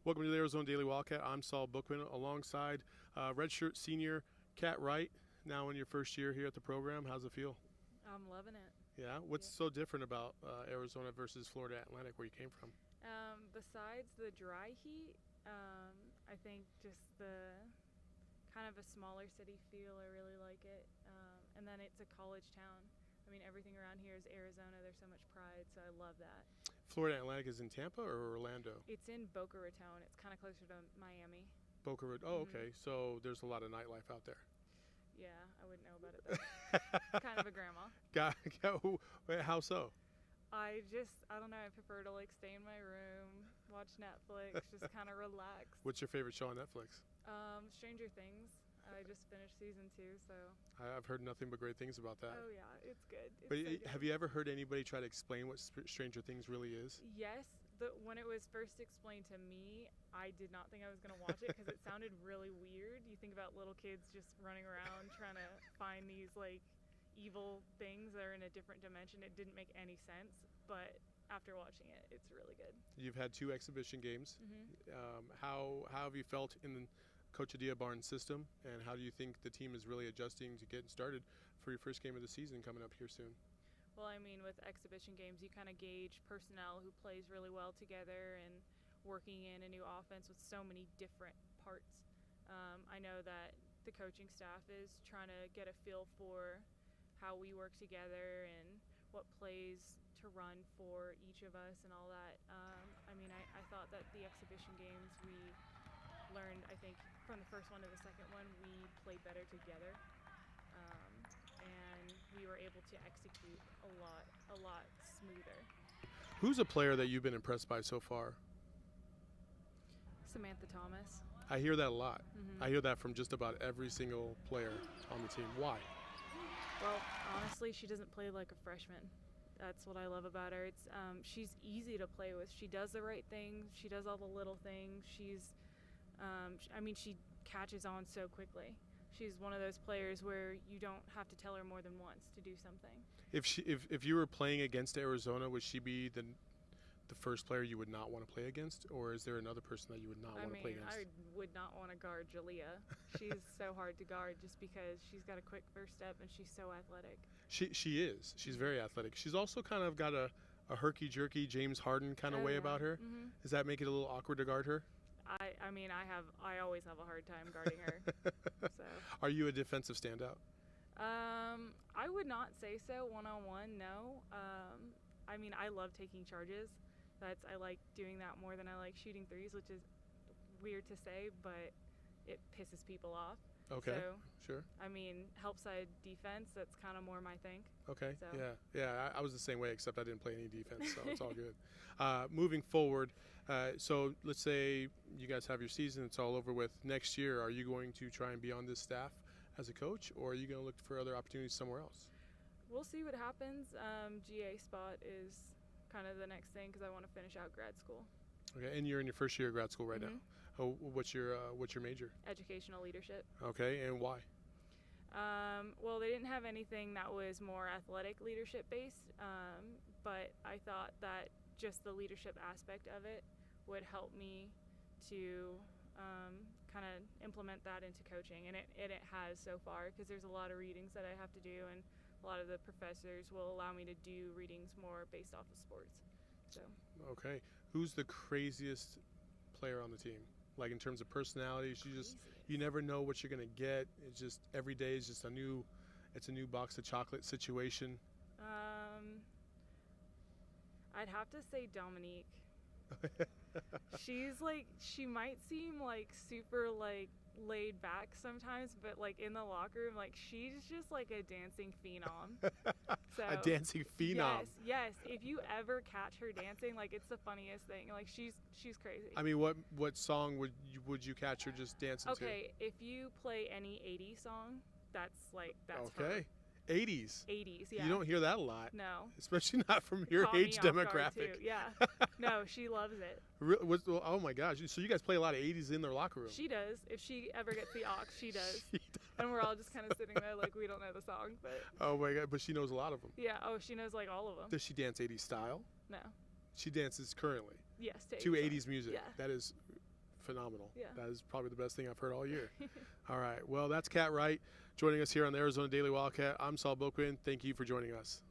Welcome to the Arizona Daily Wildcat. I'm Saul Bookman alongside redshirt senior Kat Wright. Now in your first year here at the program, how's it feel? I'm loving it. Yeah. What's so different about Arizona versus Florida Atlantic, where you came from? Besides the dry heat, I think just the kind of a smaller city feel. I really like it. And then it's a college town. I mean, everything around here is Arizona. There's so much pride, so I love that. Florida Atlantic is in Tampa or Orlando? It's in Boca Raton. It's kind of closer to Miami. Boca Raton. Oh, okay. So there's a lot of nightlife out there. Yeah, I wouldn't know about it though. Kind of a grandma. How so? I don't know. I prefer to like stay in my room, watch Netflix, just kind of relax. What's your favorite show on Netflix? Stranger Things. I just finished season 2, so. I've heard nothing but great things about that. Oh yeah, it's good. But so good. have you ever heard anybody try to explain what Stranger Things really is? Yes. When it was first explained to me, I did not think I was going to watch it because it sounded really weird. You think about little kids just running around trying to find these like evil things that are in a different dimension. It didn't make any sense, but after watching it, it's really good. You've had 2 exhibition games. Mm-hmm. How have you felt in the Coach Adia Barnes system, and how do you think the team is really adjusting to getting started for your first game of the season coming up here soon? Well, I mean, with exhibition games, you kind of gauge personnel who plays really well together and working in a new offense with so many different parts. I know that the coaching staff is trying to get a feel for how we work together and what plays to run for each of us and all that. I mean, I thought that the exhibition games we learned, I think, from the first one to the second one, we played better together. And we were able to execute a lot smoother. Who's a player that you've been impressed by so far? Samantha Thomas. I hear that a lot. Mm-hmm. I hear that from just about every single player on the team. Why? Well, honestly, she doesn't play like a freshman. That's what I love about her. It's she's easy to play with. She does the right things. She does all the little things. She's, she catches on so quickly. She's one of those players where you don't have to tell her more than once to do something. If you were playing against Arizona, would she be the first player you would not want to play against, or is there another person that you would not want to play against? I would not want to guard Jalea. She's so hard to guard just because she's got a quick first step and she's so athletic. She is. She's very athletic. She's also kind of got a herky-jerky James Harden kind of way about her. Mm-hmm. Does that make it a little awkward to guard her? I always have a hard time guarding her. So. Are you a defensive standout? I would not say so. One-on-one, no. I love taking charges. I like doing that more than I like shooting threes, which is weird to say, but it pisses people off. Okay, so, sure. Help side defense, that's kind of more my thing. Okay, so. Yeah. I was the same way, except I didn't play any defense, so it's all good. Moving forward, so let's say you guys have your season, it's all over with. Next year, are you going to try and be on this staff as a coach, or are you going to look for other opportunities somewhere else? We'll see what happens. GA spot is kind of the next thing because I want to finish out grad school. Okay, and you're in your first year of grad school right mm-hmm. now. Oh, what's your major? Educational leadership. Okay, and why? Well, they didn't have anything that was more athletic leadership based, but I thought that just the leadership aspect of it would help me to kind of implement that into coaching, and it has so far because there's a lot of readings that I have to do, and a lot of the professors will allow me to do readings more based off of sports. So. Okay, who's the craziest player on the team? Like in terms of personality, you never know what you're gonna get. It's just every day is just a new box of chocolate situation. I'd have to say Dominique. She might seem like super like laid back sometimes, but like in the locker room, like she's just like a dancing phenom. So, a dancing phenom. Yes. If you ever catch her dancing, like it's the funniest thing. Like she's crazy. I mean, what song would you catch her just dancing to? Okay, if you play any 80s song, that's okay. Her. 80s. 80s, yeah. You don't hear that a lot. No. Especially not from your age demographic. Too. Yeah. No, she loves it. Oh my gosh. So you guys play a lot of 80s in their locker room. She does. If she ever gets the aux, she does. And we're all just kind of sitting there like we don't know the song, but. Oh my God, but she knows a lot of them. Yeah. Oh, she knows like all of them. Does she dance 80s style? No. She dances currently. Yes, to 80s music. Yeah. That is phenomenal. Yeah. That is probably the best thing I've heard all year. All right. Well, that's Kat Wright joining us here on the Arizona Daily Wildcat. I'm Saul Bookman. Thank you for joining us.